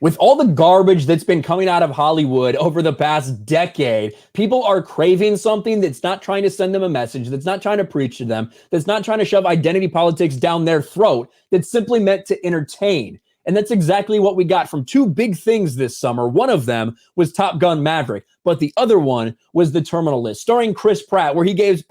With all the garbage that's been coming out of Hollywood over the past decade, people are craving something that's not trying to send them a message, that's not trying to preach to them, that's not trying to shove identity politics down their throat, that's simply meant to entertain. And that's exactly what we got from two big things this summer. One of them was Top Gun Maverick, but the other one was The Terminal List, starring Chris Pratt, where he gives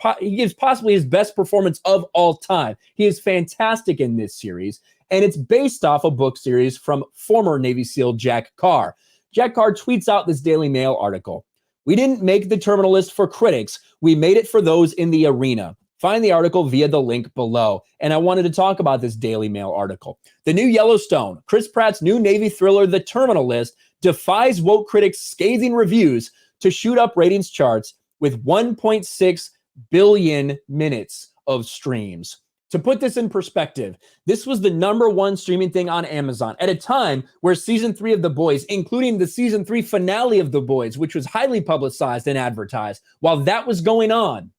possibly his best performance of all time. He is fantastic in this series, and it's based off a book series from former Navy SEAL Jack Carr. Jack Carr tweets out this Daily Mail article. "We didn't make The Terminal List for critics. We made it for those in the arena." Find the article via the link below. And I wanted to talk about this Daily Mail article. The new Yellowstone, Chris Pratt's new Navy thriller, The Terminal List, defies woke critics' scathing reviews to shoot up ratings charts with 1.6 billion minutes of streams. To put this in perspective, this was the #1 streaming thing on Amazon at a time where season 3 of The Boys, including the season 3 finale of The Boys, which was highly publicized and advertised, while that was going on,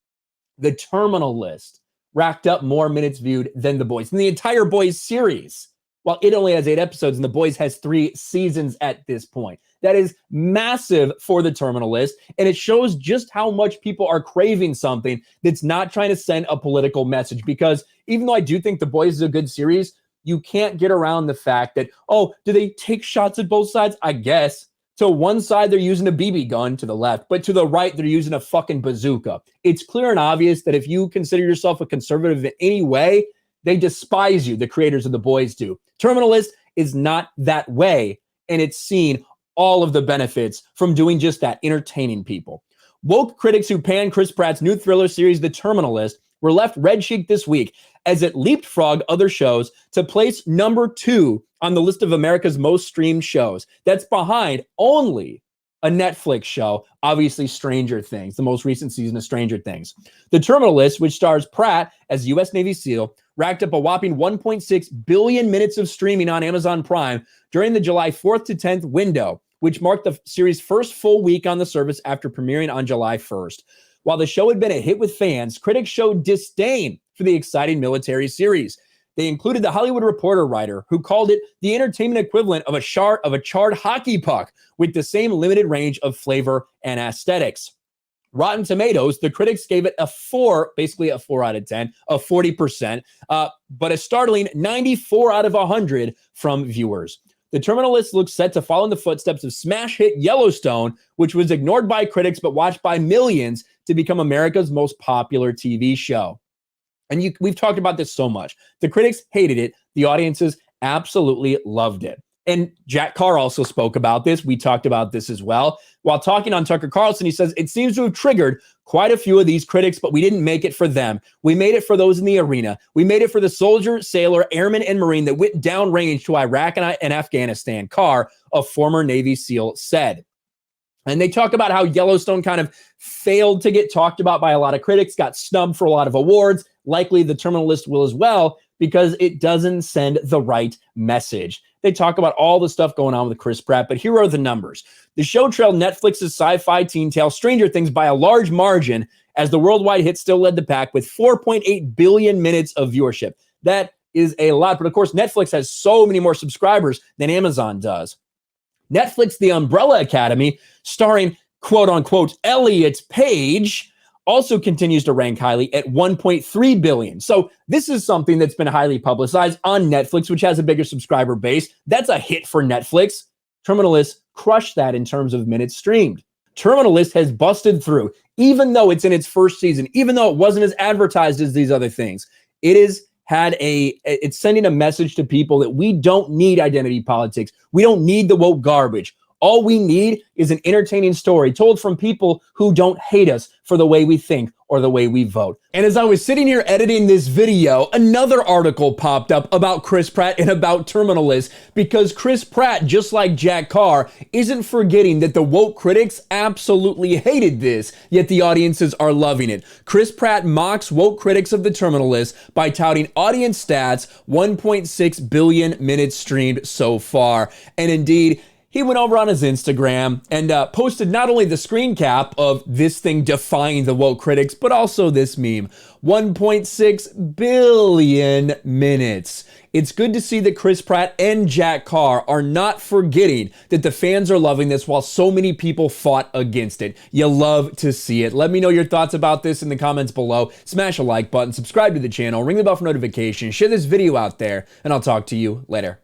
The Terminal List racked up more minutes viewed than The Boys. And the entire Boys series, while it only has 8 episodes and The Boys has 3 seasons at this point. That is massive for The Terminal List, and it shows just how much people are craving something that's not trying to send a political message. Because even though I do think The Boys is a good series, you can't get around the fact that, oh, do they take shots at both sides? I guess. To one side, they're using a BB gun to the left, but to the right, they're using a fucking bazooka. It's clear and obvious that if you consider yourself a conservative in any way, they despise you, the creators of The Boys do. Terminal List is not that way, and it's seen all of the benefits from doing just that, entertaining people. Woke critics who panned Chris Pratt's new thriller series, The Terminal List, were left red-cheeked this week as it leapfrogged other shows to place #2 on the list of America's most streamed shows. That's behind only a Netflix show, obviously Stranger Things, the most recent season of Stranger Things. The Terminal List, which stars Pratt as U.S. Navy SEAL, racked up a whopping 1.6 billion minutes of streaming on Amazon Prime during the July 4th to 10th window, which marked the series' first full week on the service after premiering on July 1st. While the show had been a hit with fans, critics showed disdain for the exciting military series. They included the Hollywood Reporter writer, who called it the entertainment equivalent of a charred hockey puck with the same limited range of flavor and aesthetics. Rotten Tomatoes, the critics gave it a 4, basically a 4 out of 10, a 40%, but a startling 94 out of 100 from viewers. The Terminal List looks set to follow in the footsteps of smash hit Yellowstone, which was ignored by critics but watched by millions to become America's most popular TV show. And we've talked about this so much. The critics hated it. The audiences absolutely loved it. And Jack Carr also spoke about this. We talked about this as well. While talking on Tucker Carlson, he says, it seems to have triggered quite a few of these critics, but we didn't make it for them. We made it for those in the arena. We made it for the soldier, sailor, airman, and Marine that went downrange to Iraq and Afghanistan, Carr, a former Navy SEAL, said. And they talk about how Yellowstone kind of failed to get talked about by a lot of critics, got snubbed for a lot of awards. Likely the Terminal List will as well, because it doesn't send the right message. They talk about all the stuff going on with Chris Pratt, but here are the numbers. The show trailed Netflix's sci-fi teen tale Stranger Things by a large margin, as the worldwide hit still led the pack with 4.8 billion minutes of viewership. That is a lot, but of course Netflix has so many more subscribers than Amazon does. Netflix, The Umbrella Academy, starring quote-unquote Elliot Page, also continues to rank highly at 1.3 billion. So this is something that's been highly publicized on Netflix, which has a bigger subscriber base. That's a hit for Netflix. Terminal List crushed that in terms of minutes streamed. Terminal List has busted through, even though it's in its first season, even though it wasn't as advertised as these other things. It's sending a message to people that we don't need identity politics. We don't need the woke garbage. All we need is an entertaining story told from people who don't hate us for the way we think or the way we vote. And as I was sitting here editing this video, another article popped up about Chris Pratt and about Terminal List, because Chris Pratt, just like Jack Carr, isn't forgetting that the woke critics absolutely hated this, yet the audiences are loving it. Chris Pratt mocks woke critics of the Terminal List by touting audience stats, 1.6 billion minutes streamed so far. And indeed, he went over on his Instagram and posted not only the screen cap of this thing defying the woke critics, but also this meme. 1.6 billion minutes. It's good to see that Chris Pratt and Jack Carr are not forgetting that the fans are loving this while so many people fought against it. You love to see it. Let me know your thoughts about this in the comments below. Smash a like button, subscribe to the channel, ring the bell for notifications, share this video out there, and I'll talk to you later.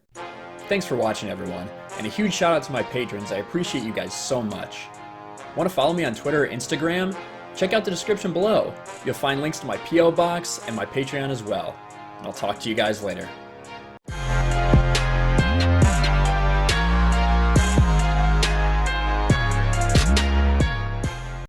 Thanks for watching, everyone, and a huge shout out to my patrons. I appreciate you guys so much. Want to follow me on Twitter or Instagram? Check out the description below. You'll find links to my P.O. box and my Patreon as well. And I'll talk to you guys later.